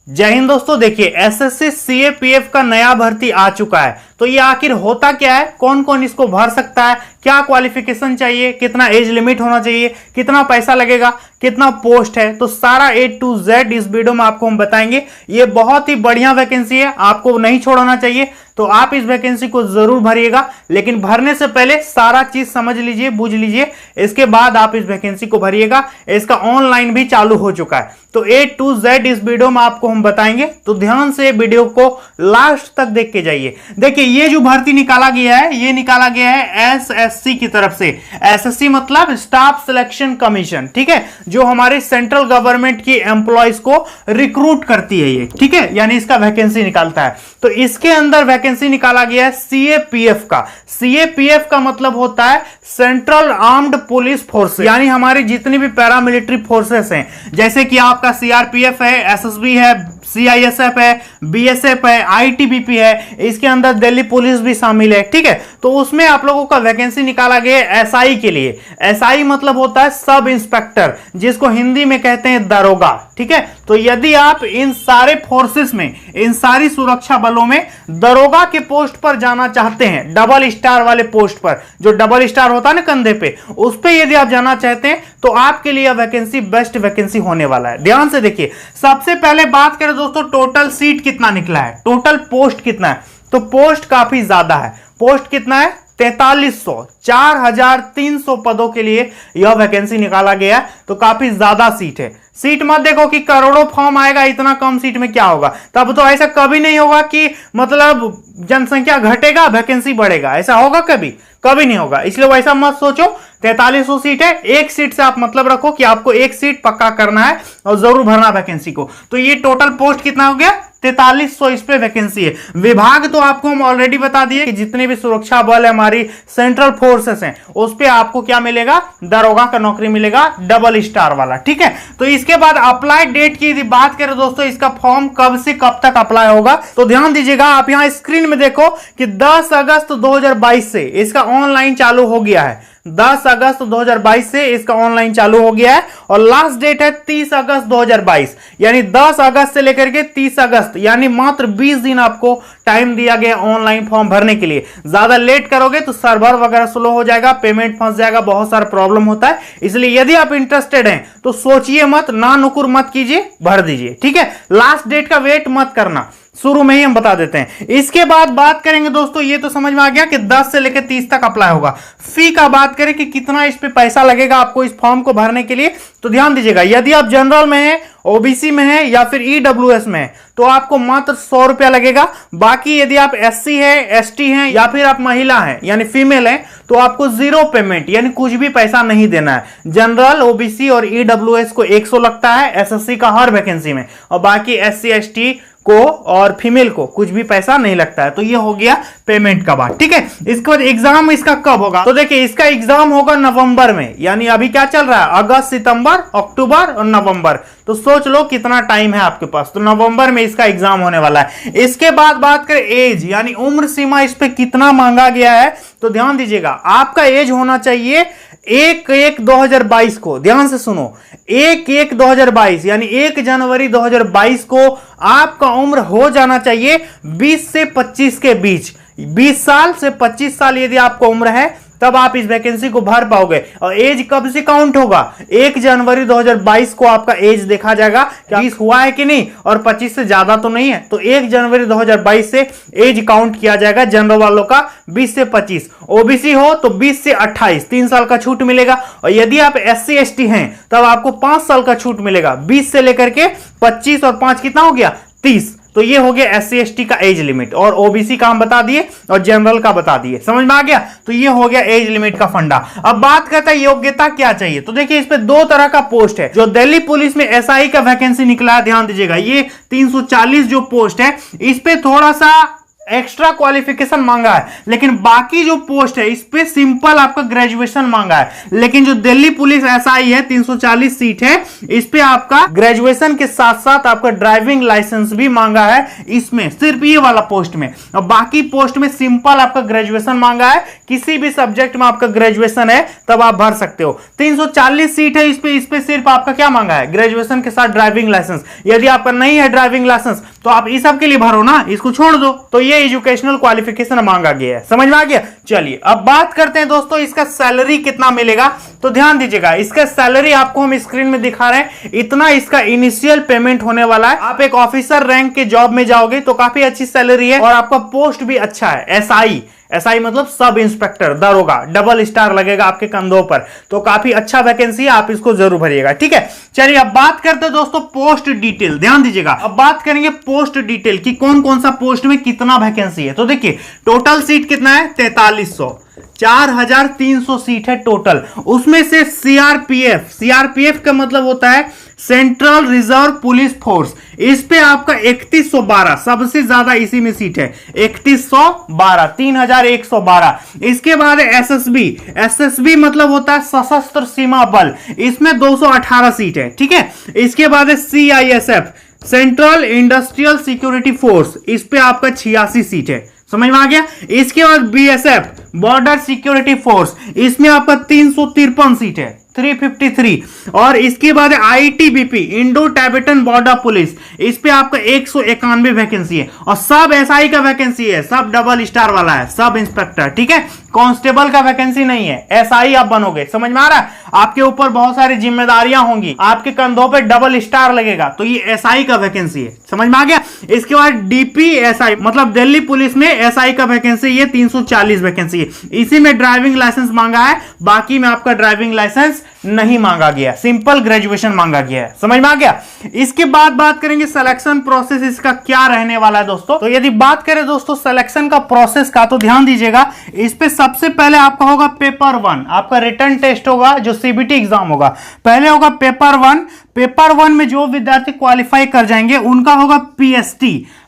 जय हिंद दोस्तों। देखिए एसएससी सीएपीएफ का नया भर्ती आ चुका है। तो ये आखिर होता क्या है, कौन कौन इसको भर सकता है, क्या क्वालिफिकेशन चाहिए, कितना एज लिमिट होना चाहिए, कितना पैसा लगेगा, कितना पोस्ट है, तो सारा A to Z इस वीडियो में आपको हम बताएंगे। ये बहुत ही बढ़िया वैकेंसी है, आपको नहीं छोड़ना चाहिए। तो आप इस वैकेंसी को जरूर भरिएगा, लेकिन भरने से पहले सारा चीज समझ लीजिए, बुझ लीजिए, इसके बाद आप इस वैकेंसी को भरिएगा। इसका ऑनलाइन भी चालू हो चुका है। तो A to Z इस वीडियो में आपको हम बताएंगे, तो ध्यान से वीडियो को लास्ट तक देख के जाइए। देखिए ये जो भर्ती निकाला गया है, ये निकाला गया है एसएससी की तरफ से। एसएससी मतलब स्टाफ सिलेक्शन कमीशन, ठीक है, जो हमारे सेंट्रल गवर्नमेंट की एम्प्लॉयज को रिक्रूट करती है ये, ठीक है, यानी इसका वैकेंसी निकालता है। तो इसके अंदर वैकेंसी निकाला गया है सीएपीएफ का। सीएपीएफ का मतलब होता है सेंट्रल आर्म्ड पुलिस फोर्स, यानी हमारी जितनी भी पैरामिलिट्री फोर्सेस हैं, जैसे कि आपका सीआरपीएफ है, एसएसबी है, सीआईएसएफ है, बीएसएफ है, आईटीबीपी है, इसके अंदर दिल्ली पुलिस भी शामिल है, ठीक है। तो उसमें आप लोगों का वैकेंसी निकाला गया है एसआई के लिए। एसआई मतलब होता है सब इंस्पेक्टर, जिसको हिंदी में कहते हैं दरोगा, ठीक है। तो यदि आप इन सारे फोर्सेस में, इन सारी सुरक्षा बलों में दरोगा के पोस्ट पर जाना चाहते हैं, डबल स्टार वाले पोस्ट पर, जो डबल स्टार होता है ना कंधे पे, उस पे यदि आप जाना चाहते हैं तो आपके लिए वैकेंसी बेस्ट वैकेंसी होने वाला है। ध्यान से देखिए, सबसे पहले बात करें दोस्तों, टोटल सीट कितना निकला है, टोटल पोस्ट कितना है। तो पोस्ट काफी ज्यादा है। पोस्ट कितना है? 4300, 4300 पदों के लिए यह वैकेंसी निकाला गया है। तो काफी ज्यादा सीट है। सीट मत देखो कि करोड़ों फॉर्म आएगा, इतना कम सीट में क्या होगा। तब तो ऐसा कभी नहीं होगा कि मतलब जनसंख्या घटेगा वैकेंसी बढ़ेगा, ऐसा होगा कभी? कभी नहीं होगा। इसलिए वैसा मत सोचो। 4300 सीट है, एक सीट से आप मतलब रखो कि आपको एक सीट पक्का करना है और जरूर भरना वैकेंसी को। तो ये टोटल पोस्ट कितना हो गया? 4300 इस पे वैकेंसी है। विभाग तो आपको हम ऑलरेडी बता दिए कि जितने भी सुरक्षा बल है, हमारी सेंट्रल फोर्सेस हैं, उस पे आपको क्या मिलेगा? दरोगा का नौकरी मिलेगा, डबल स्टार वाला, ठीक है। तो इसके बाद अप्लाई डेट की यदि बात करें दोस्तों, इसका फॉर्म कब से कब तक अप्लाई होगा, तो ध्यान दीजिएगा। आप यहां स्क्रीन में देखो कि 10 अगस्त 2022 से इसका ऑनलाइन चालू हो गया है। 10 अगस्त 2022 से इसका ऑनलाइन चालू हो गया है और लास्ट डेट है 30 अगस्त 2022, यानी 10 अगस्त से लेकर के 30 अगस्त, यानी मात्र 20 दिन आपको टाइम दिया गया ऑनलाइन फॉर्म भरने के लिए। ज्यादा लेट करोगे तो सर्वर वगैरह स्लो हो जाएगा, पेमेंट फंस जाएगा, बहुत सारा प्रॉब्लम होता है। इसलिए यदि आप इंटरेस्टेड हैं तो सोचिए मत, ना नुकुर मत कीजिए, भर दीजिए, ठीक है। लास्ट डेट का वेट मत करना, शुरू में ही हम बता देते हैं। इसके बाद बात करेंगे दोस्तों, ये तो समझ में आ गया कि 10 से लेकर 30 तक अप्लाई होगा। फी का बात करें कि कितना इस पे पैसा लगेगा आपको इस फॉर्म को भरने के लिए, तो ध्यान दीजिएगा। यदि आप जनरल में हैं, ओबीसी में है या फिर ईडब्ल्यूएस में है, तो आपको मात्र 100 रुपया लगेगा। बाकी यदि आप एससी है, एसटी हैं या फिर आप महिला हैं यानी फीमेल हैं, तो आपको जीरो पेमेंट, यानी कुछ भी पैसा नहीं देना है। जनरल, ओबीसी और ईडब्ल्यूएस को 100 लगता है एसएससी का हर वैकेंसी में, और बाकी एससी एसटी को और फीमेल को कुछ भी पैसा नहीं लगता है। तो ये हो गया पेमेंट का बात, ठीक है। इसके बाद एग्जाम इसका कब होगा, तो देखिए इसका एग्जाम होगा नवंबर में, यानी अभी क्या चल रहा है, अगस्त, सितंबर, अक्टूबर और नवंबर। तो सोच लो कितना टाइम है आपके पास। तो नवंबर में इसका एग्जाम होने वाला है। इसके बाद बात करें एज, यानी उम्र सीमा इस पे कितना मांगा गया है, तो ध्यान दीजिएगा, आपका एज होना चाहिए 1/1/2022 को, ध्यान से सुनो, 1/1/2022 यानी 1 जनवरी 2022 को आपका उम्र हो जाना चाहिए 20 से 25 के बीच। 20 साल से 25 साल यदि आपको उम्र है, तब आप इस वैकेंसी को भर पाओगे। और एज कब से काउंट होगा? 1 जनवरी 2022 को आपका एज देखा जाएगा कि 20 हुआ है कि नहीं, और 25 से ज्यादा तो नहीं है। तो 1 जनवरी 2022 से एज काउंट किया जाएगा जनरल वालों का 20 से 25। ओबीसी हो तो 20 से 28, 3 साल का छूट मिलेगा। और यदि आप एससी एसटी हैं तब आपको 5 साल का छूट मिलेगा। 20 से लेकर के 25 और 5 कितना हो गया? 30। तो ये हो गया एससी एसटी का एज लिमिट, और ओबीसी का हम बता दिए और जनरल का बता दिए। समझ में आ गया? तो ये हो गया एज लिमिट का फंडा। अब बात करता है योग्यता क्या चाहिए, तो देखिए इस पे 2 तरह का पोस्ट है। जो दिल्ली पुलिस में एसआई का वैकेंसी निकला है, ध्यान दीजिएगा, ये 340 जो पोस्ट है, इस पे थोड़ा सा एक्स्ट्रा क्वालिफिकेशन मांगा है, लेकिन बाकी जो पोस्ट है इस पे सिंपल आपका ग्रेजुएशन मांगा है। लेकिन जो दिल्ली पुलिस एसआई है 340 सीट है, इस पे आपका ग्रेजुएशन के साथ साथ आपका ड्राइविंग लाइसेंस भी मांगा है, इसमें सिर्फ ये वाला पोस्ट में। और बाकी पोस्ट में सिंपल आपका ग्रेजुएशन मांगा है, किसी भी सब्जेक्ट में आपका ग्रेजुएशन है तब आप भर सकते हो। 340 सीट है, इस पे सिर्फ आपका क्या मांगा है, ग्रेजुएशन के साथ ड्राइविंग लाइसेंस। यदि आपका नहीं है ड्राइविंग लाइसेंस तो आप इस सब के लिए भरो ना, इसको छोड़ दो। तो ये एजुकेशनल क्वालिफिकेशन मांगा गया है, समझ में आ गया। चलिए अब बात करते हैं दोस्तों इसका सैलरी कितना मिलेगा। तो ध्यान दीजिएगा, इसका सैलरी आपको हम स्क्रीन में दिखा रहे हैं, इतना इसका इनिशियल पेमेंट होने वाला है। आप एक ऑफिसर रैंक के जॉब में जाओगे तो काफी अच्छी सैलरी है और आपका पोस्ट भी अच्छा है। एसआई मतलब सब इंस्पेक्टर दरोगा, डबल स्टार लगेगा आपके कंधों पर, तो काफी अच्छा वैकेंसी है, आप इसको जरूर भरिएगा, ठीक है। चलिए अब बात करते हैं दोस्तों पोस्ट डिटेल, ध्यान दीजिएगा। अब बात करेंगे पोस्ट डिटेल की कौन कौन सा पोस्ट में कितना वैकेंसी है। तो देखिए टोटल सीट कितना है, 4300, 4300 सीट है टोटल। उसमें से सीआरपीएफ का मतलब होता है सेंट्रल रिजर्व पुलिस फोर्स, इस पे आपका 3112, सबसे ज्यादा इसी में सीट है 3112, 3112। इसके बाद एसएसबी मतलब होता है सशस्त्र सीमा बल, इसमें 218 सीट है, ठीक है। इसके बाद CISF central industrial security force, इस पे आपका 86 सीट है, समझ में आ गया। इसके बाद बीएसएफ बॉर्डर सिक्योरिटी फोर्स, इसमें आपका 353 सीट है, 353। और इसके बाद आईटीबीपी इंडो टाइबेटन बॉर्डर पुलिस, इस पे आपका 191 वैकेंसी है। और सब एसआई का वैकेंसी है, सब डबल स्टार वाला है, सब इंस्पेक्टर, ठीक है। कांस्टेबल का वैकेंसी नहीं है, एसआई आप बनोगे, समझ में आ रहा है। आपके ऊपर बहुत सारी जिम्मेदारियां होंगी, आपके कंधों पे डबल स्टार लगेगा, तो ये एसआई का वैकेंसी है, समझ में आ गया। इसके बाद डीपीएसआई मतलब दिल्ली पुलिस में एसआई का वैकेंसी, ये 340 वैकेंसी है। इसी में ड्राइविंग लाइसेंस मांगा है, बाकी में आपका ड्राइविंग लाइसेंस नहीं मांगा गया, सिंपल ग्रेजुएशन मांगा गया है, समझ में आ गया। इसके बाद बात करेंगे सिलेक्शन प्रोसेस इसका क्या रहने वाला है दोस्तों। तो यदि बात करें दोस्तों सिलेक्शन का प्रोसेस का, तो ध्यान दीजिएगा, इस पे सबसे पहले आपका होगा पेपर 1, आपका रिटन टेस्ट होगा जो सीबीटी एग्जाम होगा। पहले होगा पेपर 1, पेपर 1 में जो विद्यार्थी क्वालिफाई कर जाएंगे उनका होगा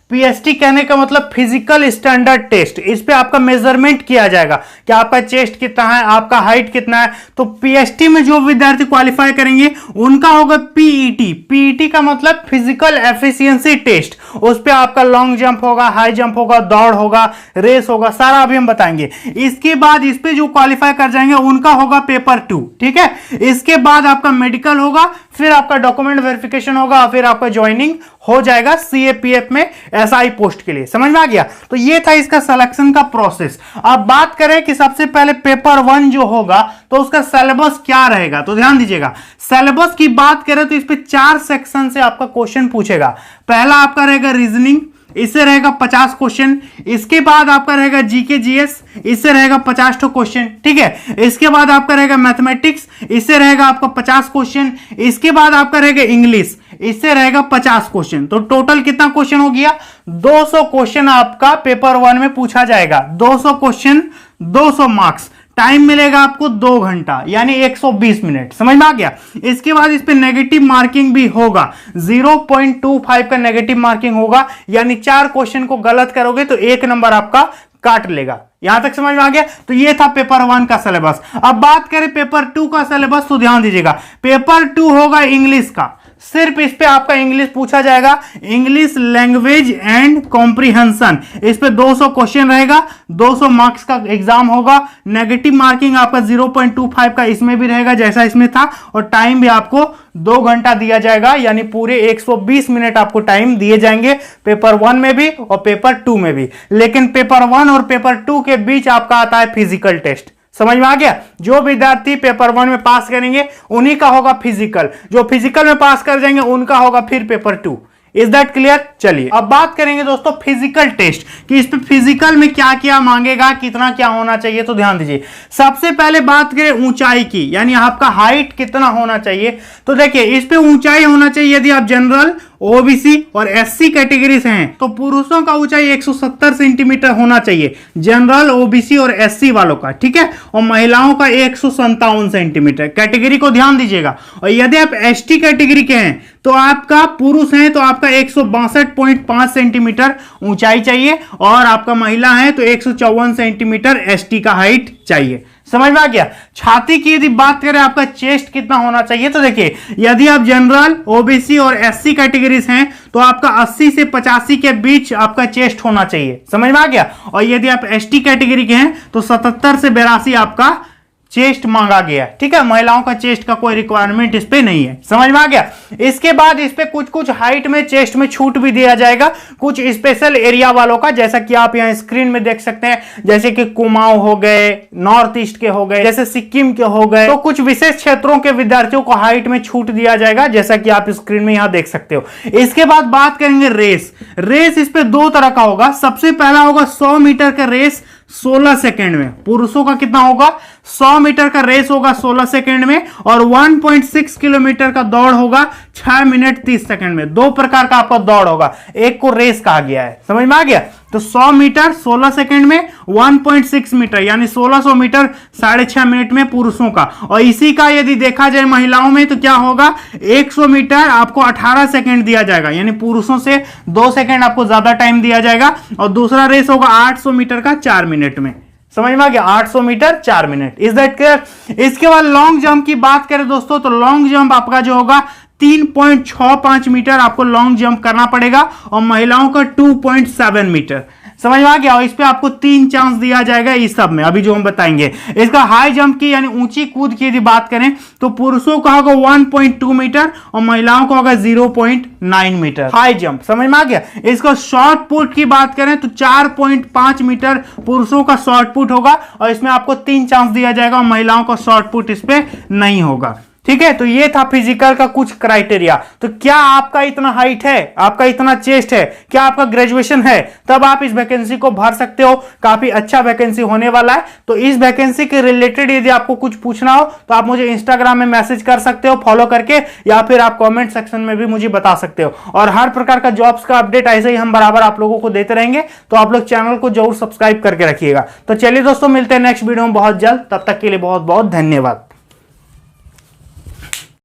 पीएसटी कहने का मतलब फिजिकल स्टैंडर्ड टेस्ट। इस पे आपका मेजरमेंट किया जाएगा कि आपका चेस्ट कितना है, आपका हाइट कितना है। तो पीएसटी में जो विद्यार्थी क्वालिफाई करेंगे उनका होगा पीईटी का मतलब फिजिकल एफिशिएंसी टेस्ट। उस पे आपका लॉन्ग जंप होगा, हाई जंप होगा, दौड़ होगा, रेस होगा, सारा अभी हम बताएंगे। इसके बाद इस पे जो क्वालिफाई कर जाएंगे उनका होगा पेपर 2, ठीक है। इसके बाद आपका मेडिकल होगा, फिर आपका डॉक्यूमेंट वेरिफिकेशन होगा, फिर आपका ज्वाइनिंग हो जाएगा सीएपीएफ में एसआई पोस्ट के लिए, समझ में आ गया। तो ये था इसका सिलेक्शन का प्रोसेस। अब बात करें कि सबसे पहले पेपर 1 जो होगा तो उसका सिलेबस क्या रहेगा। तो ध्यान दीजिएगा, सिलेबस की बात करें तो इस पे 4 सेक्शन से आपका क्वेश्चन पूछेगा। पहला आपका रहेगा रीजनिंग, इससे रहेगा 50 क्वेश्चन। इसके बाद आपका रहेगा जीके जीएस, इससे रहेगा 50 क्वेश्चन, ठीक है। इसके बाद आपका रहेगा मैथमेटिक्स, इससे रहेगा आपका 50 क्वेश्चन। इसके बाद आपका रहेगा इंग्लिश, इससे रहेगा 50 क्वेश्चन। तो टोटल कितना क्वेश्चन हो गया, 200 क्वेश्चन आपका पेपर 1 में पूछा जाएगा। 200 क्वेश्चन, 200 मार्क्स। टाइम मिलेगा आपको 2 घंटा यानी 120 मिनट, समझ में आ गया। इसके बाद इस पे नेगेटिव मार्किंग भी होगा, 0.25 का नेगेटिव मार्किंग होगा, यानी 4 क्वेश्चन को गलत करोगे तो 1 नंबर आपका काट लेगा। यहां तक समझ में आ गया। तो ये था पेपर 1 का सिलेबस। अब बात करें पेपर 2 का सिलेबस, तो ध्यान दीजिएगा, पेपर 2 होगा इंग्लिश का। सिर्फ इस पे आपका इंग्लिश पूछा जाएगा, इंग्लिश लैंग्वेज एंड कॉम्प्रिहेंशन। इस पे 200 क्वेश्चन रहेगा, 200 मार्क्स का एग्जाम होगा। नेगेटिव मार्किंग आपका 0.25 का इसमें भी रहेगा जैसा इसमें था, और टाइम भी आपको 2 घंटा दिया जाएगा, यानी पूरे 120 मिनट आपको टाइम दिए जाएंगे पेपर 1 में भी और पेपर 2 में भी। लेकिन पेपर 1 और पेपर 2 के बीच आपका आता है फिजिकल टेस्ट, समझ में आ गया। जो विद्यार्थी पेपर 1 में पास करेंगे उन्हीं का होगा फिजिकल, जो फिजिकल में पास कर जाएंगे उनका होगा फिर पेपर 2। Is that clear. चलिए अब बात करेंगे दोस्तों फिजिकल टेस्ट कि इस पे फिजिकल में क्या क्या मांगेगा, कितना क्या होना चाहिए। तो ध्यान दीजिए, सबसे पहले बात करें ऊंचाई की, यानी आपका हाइट कितना होना चाहिए। तो देखिए इस पे ऊंचाई होना चाहिए, यदि आप जनरल ओबीसी और एससी कैटेगरी से हैं तो पुरुषों का ऊंचाई 170 सेंटीमीटर होना चाहिए, जनरल, ओबीसी और एससी वालों का, ठीक है, और महिलाओं का 157 सेंटीमीटर। कैटेगरी को ध्यान दीजिएगा। और यदि आप एसटी कैटेगरी के हैं तो आपका पुरुष हैं तो आपका 162.5 सेंटीमीटर ऊंचाई चाहिए, और आपका महिला है तो 154 सेंटीमीटर एसटी का हाइट चाहिए। समझ में आ गया। छाती की यदि बात करें आपका चेस्ट कितना होना चाहिए, तो देखिए यदि आप जनरल, ओबीसी और एससी कैटेगरीज हैं तो आपका 80 से 85 के बीच आपका चेस्ट होना चाहिए। समझ में आ गया। और यदि आप एसटी कैटेगरी के हैं तो 77 से 82 आपका चेस्ट मांगा गया, ठीक है। महिलाओं का चेस्ट का कोई रिक्वायरमेंट इस पे नहीं है। समझ में आ गया। इसके बाद इस पे कुछ कुछ हाइट में चेस्ट में छूट भी दिया जाएगा कुछ स्पेशल एरिया वालों का, जैसा कि आप यहाँ स्क्रीन में देख सकते हैं, जैसे कि कुमाऊं हो गए, नॉर्थ ईस्ट के हो गए, जैसे सिक्किम के हो गए, तो कुछ विशेष क्षेत्रों के विद्यार्थियों को हाइट में छूट दिया जाएगा, जैसा कि आप स्क्रीन में यहाँ देख सकते हो। इसके बाद बात करेंगे रेस इस पे दो तरह का होगा। सबसे पहला होगा 100 मीटर का रेस 16 सेकंड में। पुरुषों का कितना होगा, 100 मीटर का रेस होगा 16 सेकंड में, और 1.6 किलोमीटर का दौड़ होगा 6 मिनट 30 सेकंड में। दो प्रकार का आपका दौड़ होगा, एक को रेस कहा गया है। समझ में आ गया। तो 100 मीटर 16 सेकंड में, 1.6 मीटर यानी 1600 मीटर 6.5 मिनट में पुरुषों का। और इसी का यदि देखा जाए महिलाओं में तो क्या होगा, 100 मीटर आपको 18 सेकंड दिया जाएगा, यानी पुरुषों से 2 सेकंड आपको ज्यादा टाइम दिया जाएगा। और दूसरा रेस होगा 800 मीटर का 4 मिनट में। समझ में आ गया। 800 मीटर 4 मिनट। Is that clear. इसके बाद लॉन्ग जंप की बात करें दोस्तों, तो लॉन्ग जंप आपका जो होगा 3.65 मीटर आपको लॉन्ग जंप करना पड़ेगा, और महिलाओं का 2.7 मीटर। समझ में आ गया। और इस पे आपको 3 चांस दिया जाएगा इस सब में, अभी जो हम बताएंगे। इसका हाई जंप की यानी ऊंची कूद की यदि बात करें तो पुरुषों का होगा 1.2 मीटर और महिलाओं का होगा 0.9 मीटर हाई जंप। समझ में आ गया। इसका शॉर्ट पुट की बात करें तो 4.5 मीटर पुरुषों का शॉर्ट पुट होगा, और इसमें आपको 3 चांस दिया जाएगा, और महिलाओं का शॉर्ट पुट इस पे नहीं होगा, ठीक है। तो ये था फिजिकल का कुछ क्राइटेरिया। तो क्या आपका इतना हाइट है, आपका इतना चेस्ट है, क्या आपका ग्रेजुएशन है, तब आप इस वैकेंसी को भर सकते हो। काफी अच्छा वैकेंसी होने वाला है। तो इस वैकेंसी के रिलेटेड यदि आपको कुछ पूछना हो तो आप मुझे इंस्टाग्राम में मैसेज कर सकते हो फॉलो करके, या फिर आप कॉमेंट सेक्शन में भी मुझे बता सकते हो। और हर प्रकार का जॉब्स का अपडेट ऐसे ही हम बराबर आप लोगों को देते रहेंगे, तो आप लोग चैनल को जरूर सब्सक्राइब करके रखिएगा। तो चलिए दोस्तों, मिलते हैं नेक्स्ट वीडियो में बहुत जल्द। तब तक के लिए बहुत बहुत धन्यवाद।